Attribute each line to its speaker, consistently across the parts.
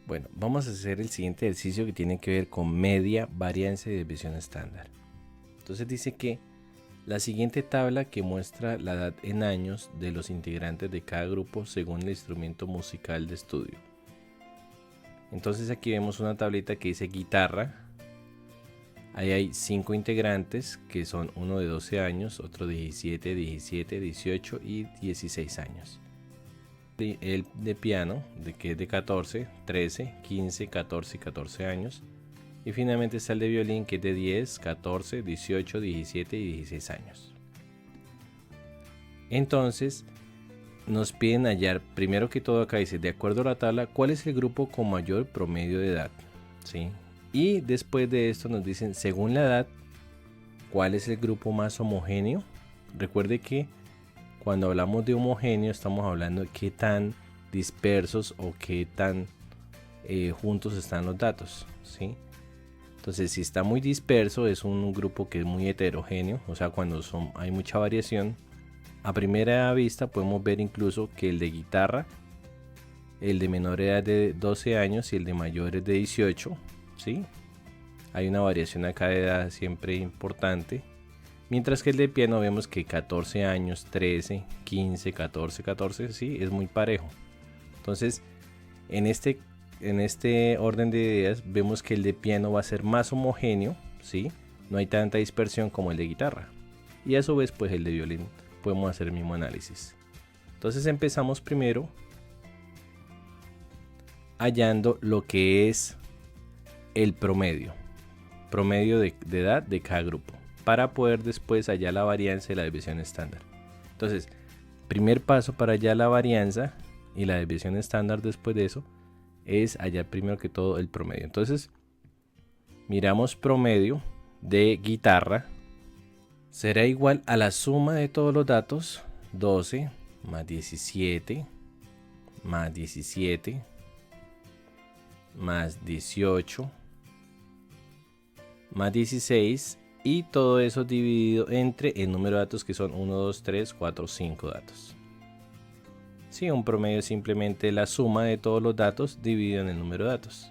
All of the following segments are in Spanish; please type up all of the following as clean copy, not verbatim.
Speaker 1: Bueno, vamos a hacer el siguiente ejercicio que tiene que ver con media, varianza y desviación estándar. Entonces dice que la siguiente tabla que muestra la edad en años de los integrantes de cada grupo según el instrumento musical de estudio. Entonces aquí vemos una tablita que dice guitarra. Ahí hay 5 integrantes que son uno de 12 años, otro de 17, 17, 18 y 16 años. El de piano, que es de 14, 13, 15, 14 y 14 años. Y finalmente está el de violín, que es de 10, 14, 18, 17 y 16 años. Entonces nos piden hallar, primero que todo acá dice, de acuerdo a la tabla, cuál es el grupo con mayor promedio de edad, ¿sí? Y después de esto nos dicen, según la edad, cuál es el grupo más homogéneo. Recuerde que cuando hablamos de homogéneo estamos hablando de qué tan dispersos o qué tan juntos están los datos, ¿sí? Entonces si está muy disperso es un grupo que es muy heterogéneo, o sea cuando hay mucha variación. A primera vista podemos ver incluso que el de guitarra, el de menor edad de 12 años y el de mayor es de 18, ¿sí? Hay una variación acá de edad siempre importante. Mientras que el de piano vemos que 14 años, 13, 15, 14, 14, sí, es muy parejo. Entonces, en este orden de ideas, vemos que el de piano va a ser más homogéneo, ¿sí? No hay tanta dispersión como el de guitarra. Y a su vez, pues el de violín, podemos hacer el mismo análisis. Entonces empezamos primero hallando lo que es el promedio de edad de cada grupo, para poder después hallar la varianza y la desviación estándar. Entonces, primer paso para hallar la varianza y la desviación estándar después de eso es hallar primero que todo el promedio. Entonces, miramos promedio de guitarra, será igual a la suma de todos los datos, 12 más 17 más 17 más 18 más 16 y todo eso dividido entre el número de datos que son 1, 2, 3, 4, 5 datos. Sí, un promedio es simplemente la suma de todos los datos dividido en el número de datos.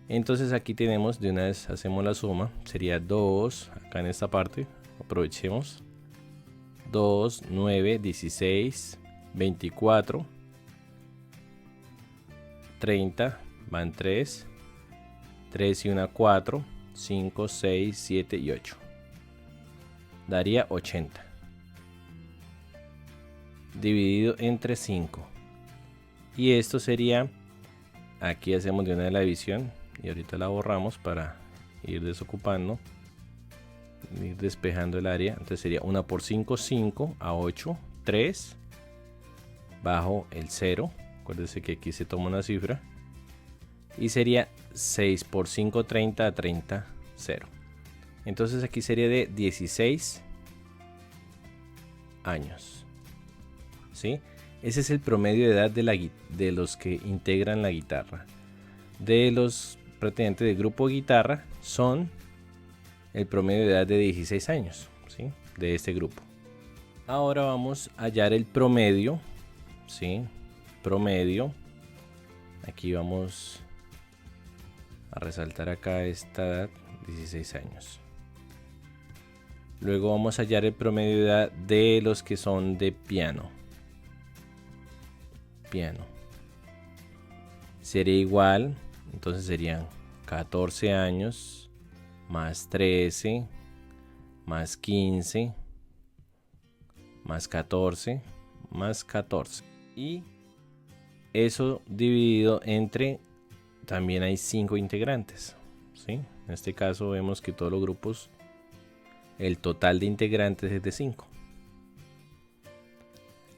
Speaker 1: Entonces aquí tenemos, de una vez hacemos la suma, sería 2, acá en esta parte, aprovechemos, 2, 9, 16, 24, 30, van 3, 3 y 1, 4, 5, 6, 7 y 8. Daría 80. Dividido entre 5. Y esto sería, aquí hacemos de una de la división y ahorita la borramos para ir desocupando, ir despejando el área. Entonces sería 1 por 5, 5 a 8, 3, bajo el 0. Acuérdense que aquí se toma una cifra. Y sería 6 por 5, 30 a 30, 0. Entonces aquí sería de 16 años. ¿Sí? Ese es el promedio de edad de los que integran la guitarra. De los pertenecientes del grupo guitarra son el promedio de edad de 16 años, ¿sí? De este grupo. Ahora vamos a hallar el promedio, ¿sí? Promedio. Aquí vamos a resaltar acá esta edad, 16 años. Luego vamos a hallar el promedio de edad de los que son de piano. Sería igual, entonces serían 14 años más 13 más 15 más 14 más 14. Y eso dividido entre, también hay 5 integrantes, ¿sí? En este caso vemos que todos los grupos, el total de integrantes es de 5.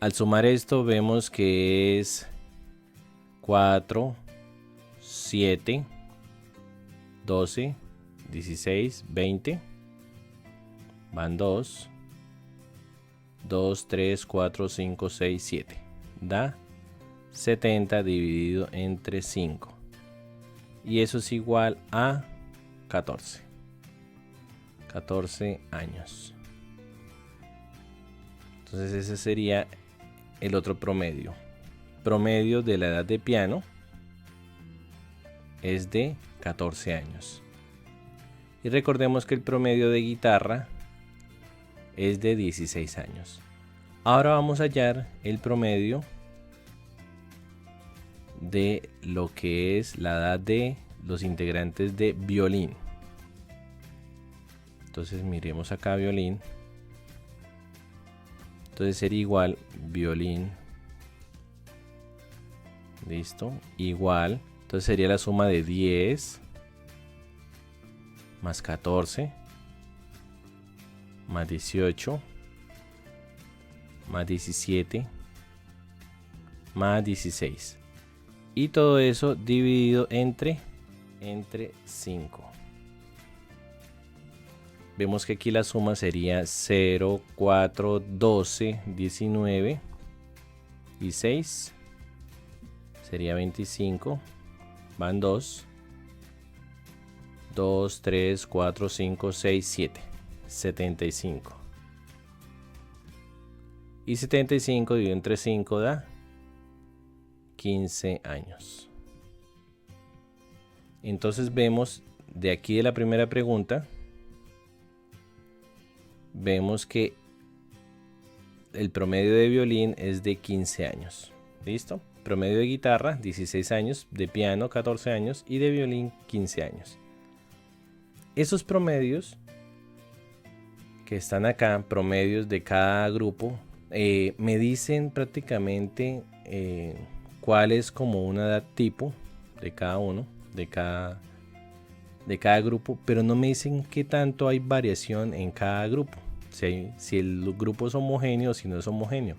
Speaker 1: Al sumar esto vemos que es 4, 7, 12, 16, 20. Van 2, 2, 3, 4, 5, 6, 7. Da 70 dividido entre 5. Y eso es igual a 14. 14 años. Entonces ese sería el otro promedio. Promedio de la edad de piano. es de 14 años. Y recordemos que el promedio de guitarra es de 16 años. Ahora vamos a hallar el promedio de lo que es la edad de los integrantes de violín. Entonces miremos acá violín. Entonces sería igual violín. Listo. Igual. Entonces sería la suma de 10 más 14 más 18 más 17 más 16. Y todo eso dividido entre 5. Vemos que aquí la suma sería 0, 4, 12, 19 y 6. Sería 25. Van 2. 2, 3, 4, 5, 6, 7. 75. Y 75 dividido entre 5 da 15 años. Entonces vemos de aquí de la primera pregunta, vemos que el promedio de violín es de 15 años. ¿Listo? Promedio de guitarra 16 años, de piano 14 años y de violín 15 años. Esos promedios que están acá, promedios de cada grupo, me dicen prácticamente cuál es como una edad tipo de cada uno, de cada grupo, pero no me dicen qué tanto hay variación en cada grupo, si el grupo es homogéneo o si no es homogéneo.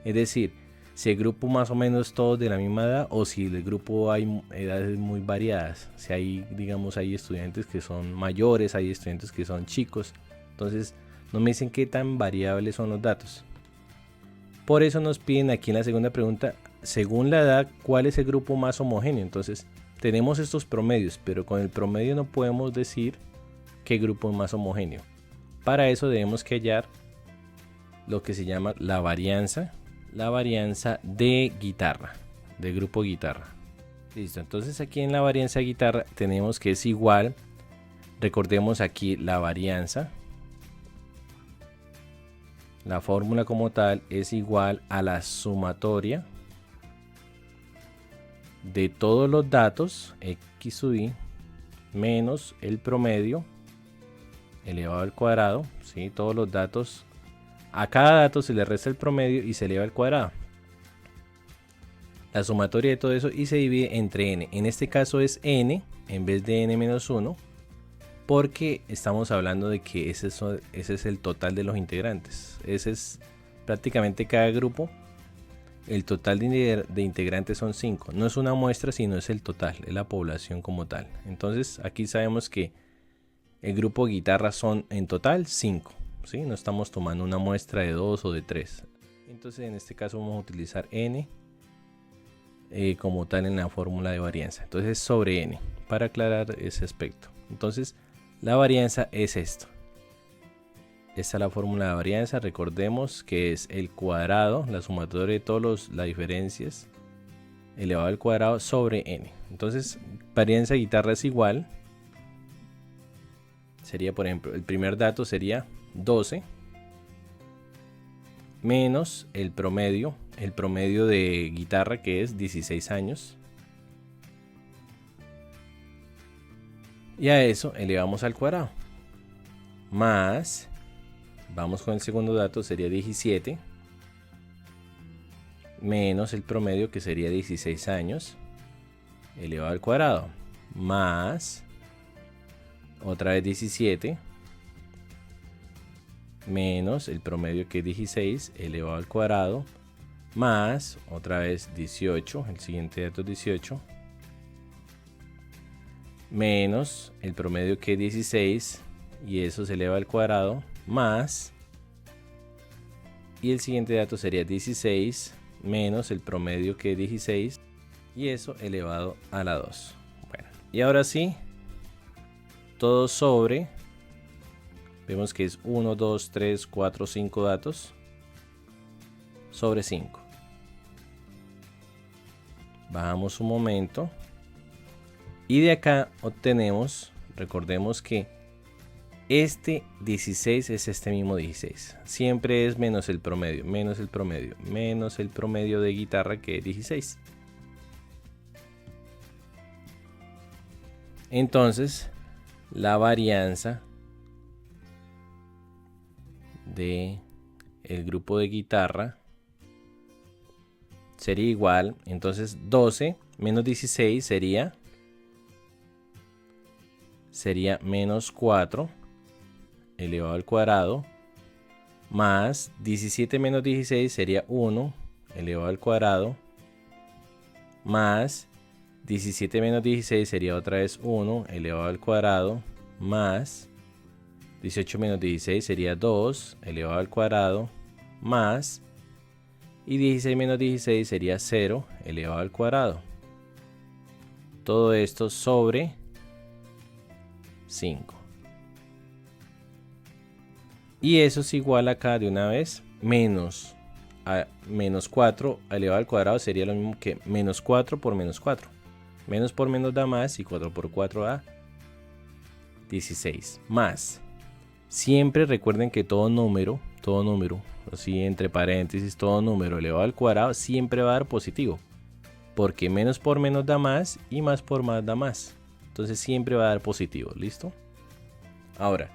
Speaker 1: Es decir, si el grupo más o menos todos de la misma edad o si el grupo hay edades muy variadas. Si hay, digamos, hay estudiantes que son mayores, hay estudiantes que son chicos. Entonces no me dicen qué tan variables son los datos. Por eso nos piden aquí en la segunda pregunta, según la edad, ¿cuál es el grupo más homogéneo? Entonces tenemos estos promedios, pero con el promedio no podemos decir qué grupo es más homogéneo. Para eso debemos que hallar lo que se llama la varianza de guitarra, de grupo guitarra. Listo, entonces aquí en la varianza de guitarra tenemos que es igual, recordemos aquí la varianza, la fórmula como tal es igual a la sumatoria de todos los datos x sub i menos el promedio elevado al cuadrado, ¿sí? Todos los datos, a cada dato se le resta el promedio y se eleva al cuadrado. La sumatoria de todo eso y se divide entre n. En este caso es n en vez de n menos 1 porque estamos hablando de que ese es el total de los integrantes. Ese es prácticamente cada grupo. El total de integrantes son 5. No es una muestra, sino es el total, es la población como tal. Entonces aquí sabemos que el grupo guitarra son en total 5. ¿Sí? No estamos tomando una muestra de 2 o de 3. Entonces en este caso vamos a utilizar n como tal en la fórmula de varianza. Entonces sobre n, para aclarar ese aspecto. Entonces la varianza es esto. Esta es la fórmula de varianza. Recordemos que es el cuadrado, la sumatoria de todas las diferencias elevado al cuadrado sobre n. Entonces varianza de guitarra es igual. Sería, por ejemplo, el primer dato sería 12 menos el promedio de guitarra que es 16 años. Y a eso elevamos al cuadrado. Más, vamos con el segundo dato, sería 17. Menos el promedio que sería 16 años. Elevado al cuadrado. Más, otra vez 17. Menos el promedio que es 16 elevado al cuadrado. Más, otra vez 18. El siguiente dato es 18. Menos el promedio que es 16 y eso se eleva al cuadrado, más, y el siguiente dato sería 16 menos el promedio que es 16 y eso elevado a la 2. Bueno, y ahora sí, todo sobre, vemos que es 1, 2, 3, 4, 5 datos sobre 5. Bajamos un momento. Y de acá obtenemos, recordemos que este 16 es este mismo 16. Siempre es menos el promedio, menos el promedio, menos el promedio de guitarra, que es 16. Entonces, la varianza de el grupo de guitarra sería igual, entonces 12 menos 16 sería menos 4 elevado al cuadrado, más 17 menos 16 sería 1 elevado al cuadrado, más 17 menos 16 sería otra vez 1 elevado al cuadrado, más 18 menos 16 sería 2 elevado al cuadrado, más, y 16 menos 16 sería 0 elevado al cuadrado. Todo esto sobre 5. Y eso es igual acá de una vez, menos 4 elevado al cuadrado sería lo mismo que menos 4 por menos 4. Menos por menos da más y 4 por 4 da 16. Más. Siempre recuerden que todo número, así entre paréntesis, todo número elevado al cuadrado siempre va a dar positivo. Porque menos por menos da más y más por más da más. Entonces siempre va a dar positivo, ¿listo? Ahora,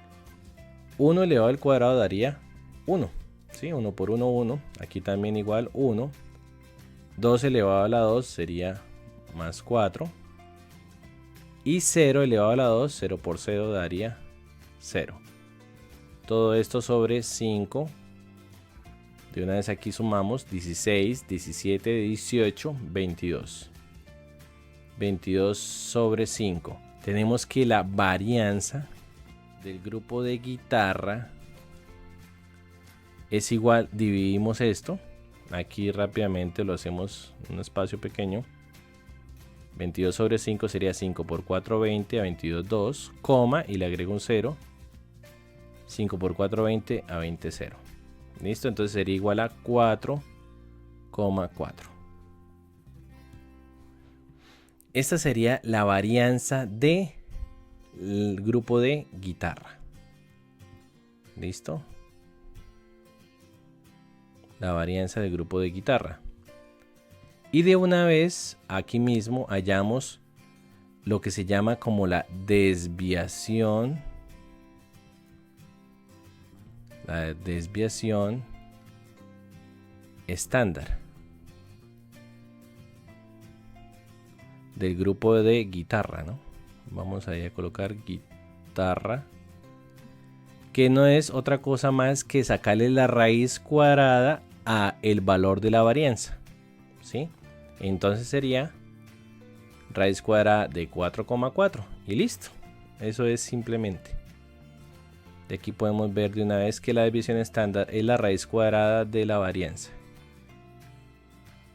Speaker 1: 1 elevado al cuadrado daría 1. ¿Sí? 1 por 1, 1. Aquí también igual 1. 2 elevado a la 2 sería más 4. Y 0 elevado a la 2, 0 por 0 daría 0. Todo esto sobre 5. De una vez aquí sumamos 16, 17, 18, 22. 22 sobre 5. Tenemos que la varianza del grupo de guitarra es igual, dividimos esto. Aquí rápidamente lo hacemos en un espacio pequeño. 22 sobre 5 sería 5 por 4, 20, a 22, 2, coma, y le agrego un 0. 5 por 4, 20, a 20, 0. ¿Listo? Entonces sería igual a 4,4. Esta sería la varianza del grupo de guitarra. ¿Listo? La varianza del grupo de guitarra. Y de una vez aquí mismo hallamos lo que se llama como la desviación. La desviación estándar del grupo de guitarra, ¿no? Vamos ahí a colocar guitarra, que no es otra cosa más que sacarle la raíz cuadrada a el valor de la varianza, ¿sí? Entonces sería raíz cuadrada de 4,4 y listo. Eso es simplemente. De aquí podemos ver de una vez que la desviación estándar es la raíz cuadrada de la varianza.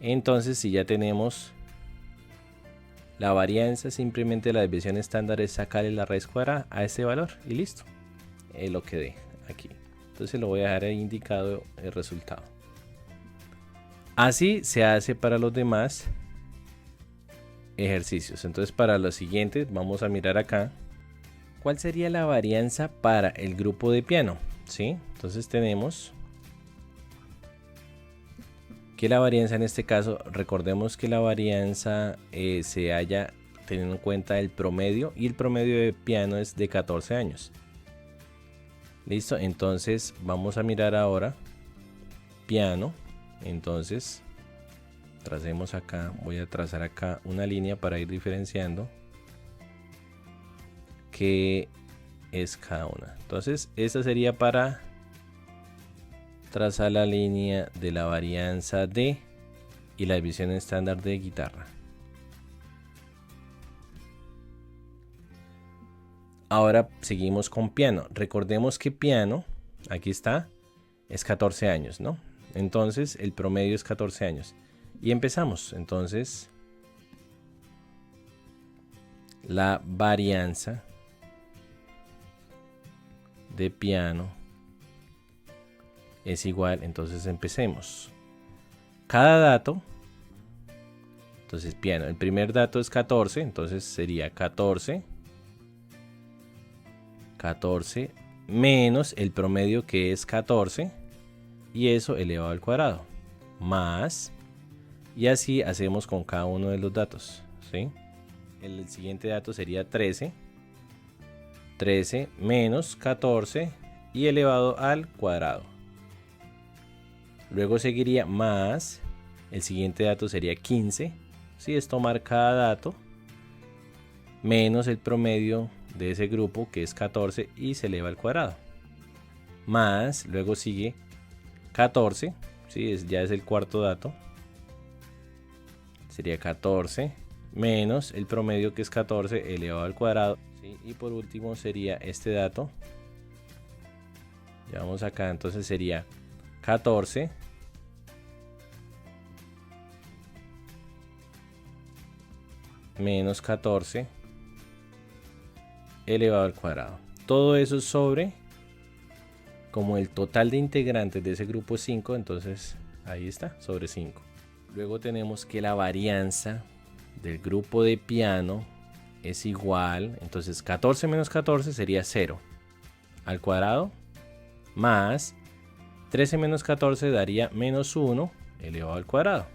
Speaker 1: Entonces, si ya tenemos la varianza, simplemente la desviación estándar es sacarle la raíz cuadrada a ese valor y listo. Es lo que dé aquí. Entonces lo voy a dejar ahí indicado el resultado. Así se hace para los demás ejercicios. Entonces, para los siguientes vamos a mirar acá cuál sería la varianza para el grupo de piano, ¿sí? Entonces tenemos que la varianza en este caso, recordemos que la varianza se halla teniendo en cuenta el promedio, y el promedio de piano es de 14 años. Listo, entonces vamos a mirar ahora piano. Entonces tracemos acá, voy a trazar acá una línea para ir diferenciando qué es cada una. Entonces esta sería para trazar la línea de la varianza de y la división estándar de guitarra. Ahora seguimos con piano. Recordemos que piano, aquí está, es 14 años, ¿no? Entonces el promedio es 14 años. Y empezamos. Entonces la varianza de piano es igual. Entonces empecemos. Cada dato Entonces piano, el primer dato es 14, entonces sería 14 menos el promedio que es 14 y eso elevado al cuadrado, más, y así hacemos con cada uno de los datos, ¿sí? El siguiente dato sería 13 menos 14 y elevado al cuadrado. Luego seguiría más, el siguiente dato sería 15, ¿sí? Es tomar cada dato menos el promedio de ese grupo que es 14 y se eleva al cuadrado. Más, luego sigue 14, ¿sí? Ya es el cuarto dato. Sería 14 menos el promedio que es 14 elevado al cuadrado, ¿sí? Y por último sería este dato. Ya vamos acá, entonces sería 14 menos 14 elevado al cuadrado. Todo eso sobre, como el total de integrantes de ese grupo es 5, entonces ahí está, sobre 5. Luego tenemos que la varianza del grupo de piano es igual, entonces 14 menos 14 sería 0 al cuadrado, más 13 menos 14 daría menos 1 elevado al cuadrado,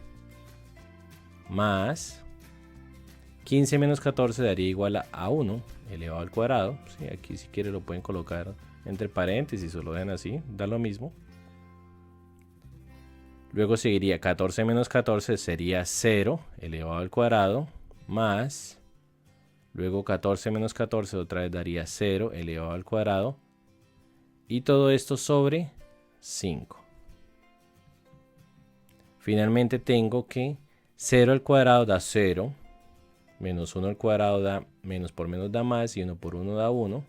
Speaker 1: más 15 menos 14 daría igual a 1 elevado al cuadrado. Sí, aquí si quiere lo pueden colocar entre paréntesis o lo dejan así, da lo mismo. Luego seguiría 14 menos 14 sería 0 elevado al cuadrado, más, luego 14 menos 14 otra vez daría 0 elevado al cuadrado, y todo esto sobre 5. Finalmente tengo que 0 al cuadrado da 0, menos 1 al cuadrado da menos por menos da más, y 1 por 1 da 1.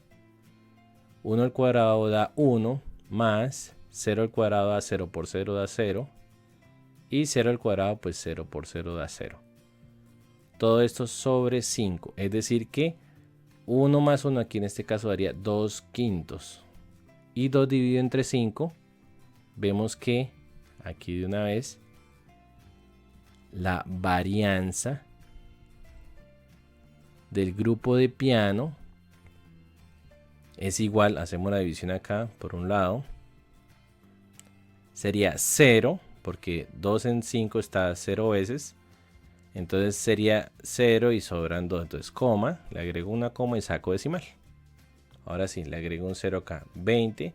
Speaker 1: 1 al cuadrado da 1, más 0 al cuadrado da 0 por 0 da 0. Y 0 al cuadrado, pues 0 por 0 da 0. Todo esto sobre 5. Es decir que 1 más 1 aquí en este caso daría 2 quintos. Y 2 dividido entre 5. Vemos que aquí de una vez la varianza del grupo de piano es igual, hacemos la división acá por un lado, sería 0, porque 2 en 5 está 0 veces, entonces sería 0 y sobran 2, entonces coma, le agrego una coma y saco decimal. Ahora sí, le agrego un 0 acá, 20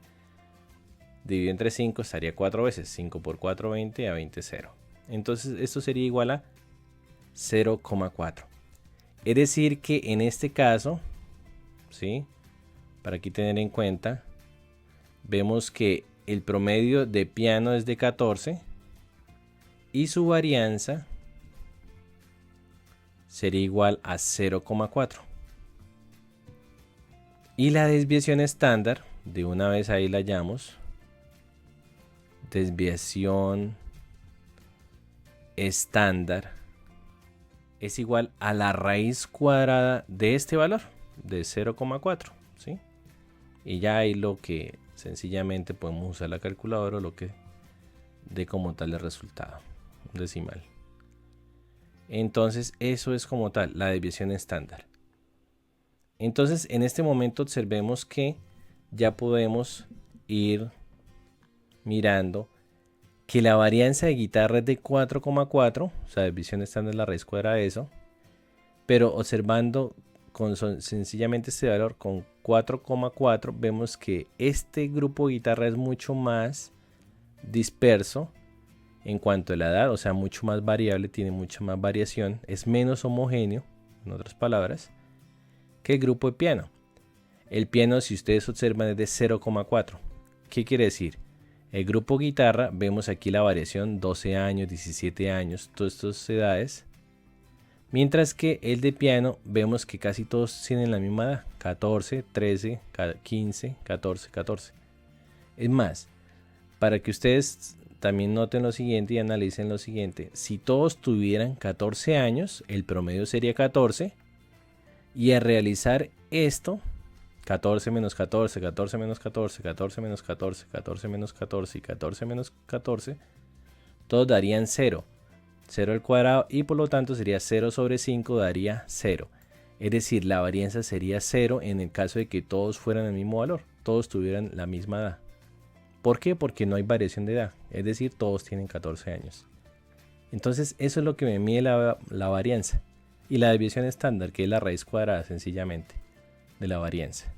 Speaker 1: dividido entre 5 estaría 4 veces, 5 por 4, 20, a 20, 0. Entonces esto sería igual a 0,4. Es decir que en este caso, ¿sí? Para aquí tener en cuenta, vemos que el promedio de piano es de 14 y su varianza sería igual a 0,4. Y la desviación estándar, de una vez ahí la hallamos, desviación estándar es igual a la raíz cuadrada de este valor, de 0,4, ¿sí? Y ya ahí lo que sencillamente podemos usar la calculadora o lo que dé como tal el resultado, un decimal. Entonces eso es como tal la desviación estándar. Entonces en este momento observemos que ya podemos ir mirando que la varianza de guitarra es de 4,4, o sea, desviación estándar es la raíz cuadrada de eso, pero observando sencillamente este valor con 4,4 vemos que este grupo de guitarra es mucho más disperso en cuanto a la edad, o sea, mucho más variable, tiene mucha más variación, es menos homogéneo, en otras palabras, que el grupo de piano. El piano, si ustedes observan, es de 0,4. ¿Qué quiere decir? El grupo guitarra, vemos aquí la variación 12 años, 17 años, todas estas edades. Mientras que el de piano, vemos que casi todos tienen la misma edad, 14, 13, 15, 14, 14. Es más, para que ustedes también noten lo siguiente y analicen lo siguiente, si todos tuvieran 14 años, el promedio sería 14, y al realizar esto, 14 menos 14, 14 menos 14, 14 menos 14, 14 menos 14 y 14 menos 14, todos darían 0. 0 al cuadrado, y por lo tanto sería 0 sobre 5 daría 0. Es decir, la varianza sería 0 en el caso de que todos fueran el mismo valor, todos tuvieran la misma edad. ¿Por qué? Porque no hay variación de edad, es decir, todos tienen 14 años. Entonces eso es lo que me mide la varianza. Y la desviación estándar, que es la raíz cuadrada sencillamente de la varianza.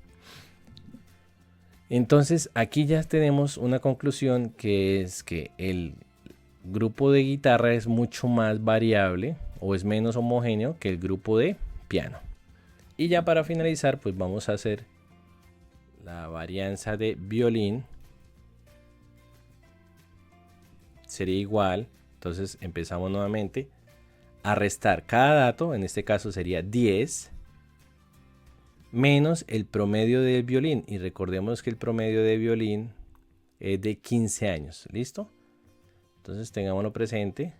Speaker 1: Entonces aquí ya tenemos una conclusión, que es que el grupo de guitarra es mucho más variable o es menos homogéneo que el grupo de piano. Y ya para finalizar, pues vamos a hacer la varianza de violín. Sería igual, entonces empezamos nuevamente a restar cada dato, en este caso sería 10, menos el promedio del violín. Y recordemos que el promedio de violín es de 15 años, ¿listo? Entonces tengámoslo presente.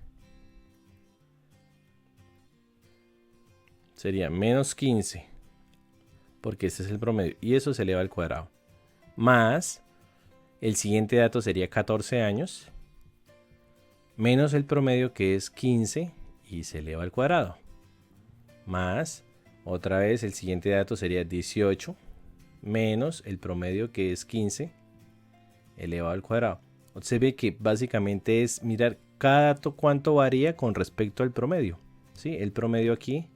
Speaker 1: Sería menos 15, porque este es el promedio, y eso se eleva al cuadrado. Más, el siguiente dato sería 14 años, menos el promedio, que es 15, y se eleva al cuadrado. Más, otra vez el siguiente dato sería 18, menos el promedio, que es 15, elevado al cuadrado. Se ve que básicamente es mirar cada dato cuánto varía con respecto al promedio. ¿Sí? El promedio aquí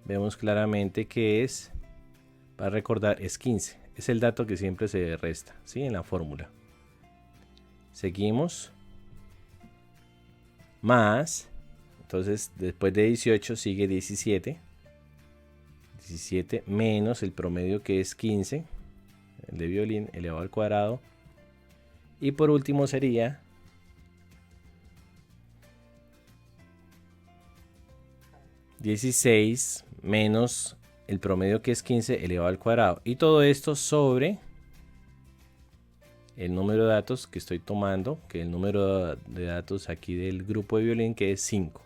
Speaker 1: vemos claramente que es, para recordar, es 15. Es el dato que siempre se resta, ¿sí? En la fórmula. Seguimos. Más, entonces después de 18 sigue 17. 17 menos el promedio, que es 15, el de violín elevado al cuadrado. Y por último sería 16 menos el promedio, que es 15, elevado al cuadrado. Y todo esto sobre el número de datos que estoy tomando, que el número de datos aquí del grupo de violín, que es 5.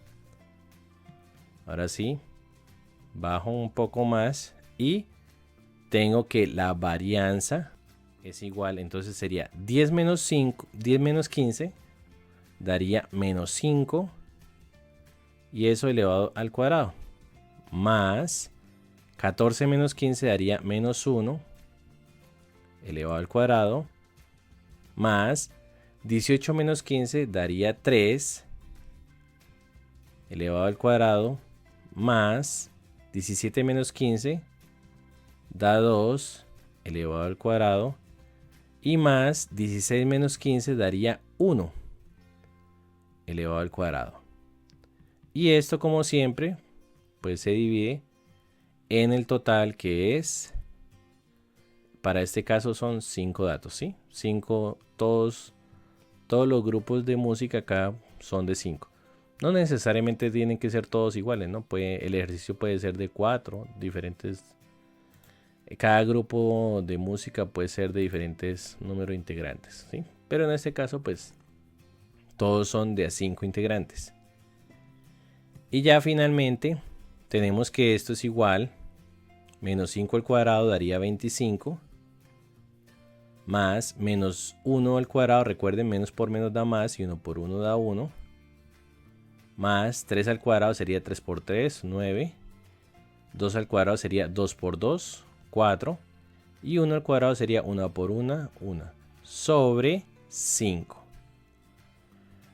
Speaker 1: Ahora sí, bajo un poco más y tengo que la varianza es igual, entonces sería 10 menos 5, 10 menos 15 daría menos 5, y eso elevado al cuadrado, más 14 menos 15 daría menos 1 elevado al cuadrado, más 18 menos 15 daría 3 elevado al cuadrado, más 17 menos 15 da 2 elevado al cuadrado, y más 16 menos 15 daría 1 elevado al cuadrado. Y esto, como siempre, pues se divide en el total, que es, para este caso son 5 datos, ¿sí? 5, todos los grupos de música acá son de 5. No necesariamente tienen que ser todos iguales, ¿no? El ejercicio puede ser de 4 diferentes. Cada grupo de música puede ser de diferentes números de integrantes, ¿sí? Pero en este caso, pues, todos son de a 5 integrantes. Y ya finalmente tenemos que esto es igual, menos 5 al cuadrado daría 25, más menos 1 al cuadrado, recuerden, menos por menos da más, y 1 por 1 da 1, más 3 al cuadrado sería 3 por 3, 9, 2 al cuadrado sería 2 por 2, 4, y 1 al cuadrado sería 1 por 1, 1, sobre 5.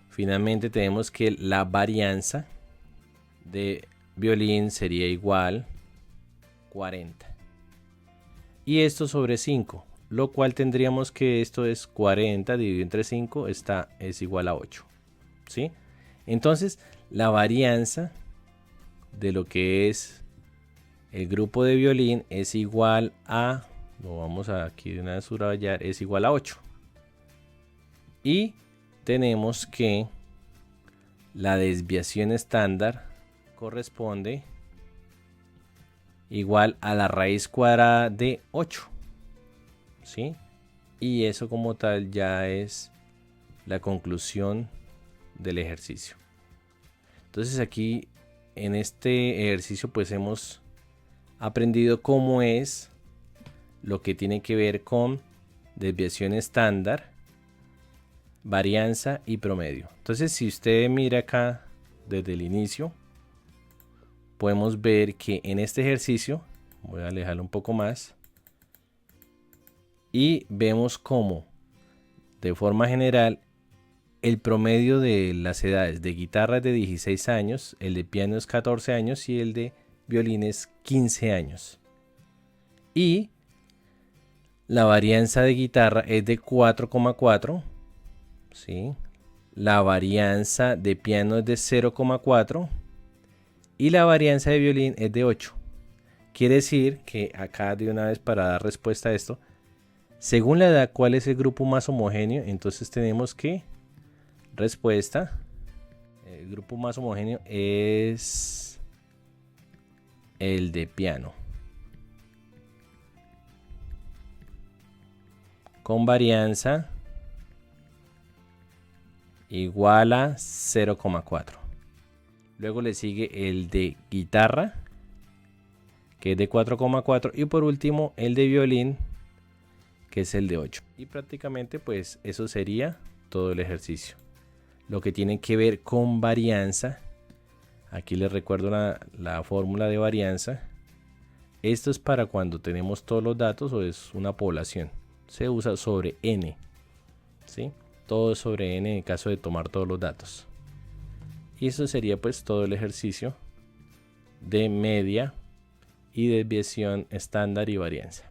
Speaker 1: Finalmente tenemos que la varianza de violín sería igual 40. Y esto sobre 5, lo cual tendríamos que esto es 40 dividido entre 5, es igual a 8. ¿Sí? Entonces, la varianza de lo que es el grupo de violín es igual a, lo vamos a aquí de una vez subrayar, es igual a 8. Y tenemos que la desviación estándar corresponde igual a la raíz cuadrada de 8. ¿Sí? Y eso como tal ya es la conclusión del ejercicio. Entonces aquí en este ejercicio pues hemos aprendido cómo es lo que tiene que ver con desviación estándar, varianza y promedio. Entonces, si usted mira acá desde el inicio, podemos ver que en este ejercicio, voy a alejarlo un poco más, y vemos cómo de forma general el promedio de las edades de guitarra es de 16 años, el de piano es 14 años y el de violín es 15 años. Y la varianza de guitarra es de 4,4, ¿sí? La varianza de piano es de 0,4 y la varianza de violín es de 8. Quiere decir que acá, de una vez, para dar respuesta a esto, según la edad, ¿cuál es el grupo más homogéneo? Entonces tenemos que respuesta, el grupo más homogéneo es el de piano, con varianza igual a 0,4. Luego le sigue el de guitarra, que es de 4,4, y por último el de violín, que es el de 8. Y prácticamente pues eso sería todo el ejercicio. Lo que tiene que ver con varianza, aquí les recuerdo la fórmula de varianza. Esto es para cuando tenemos todos los datos o es una población. Se usa sobre n, ¿sí? Todo sobre n en caso de tomar todos los datos. Y eso sería pues todo el ejercicio de media y desviación estándar y varianza.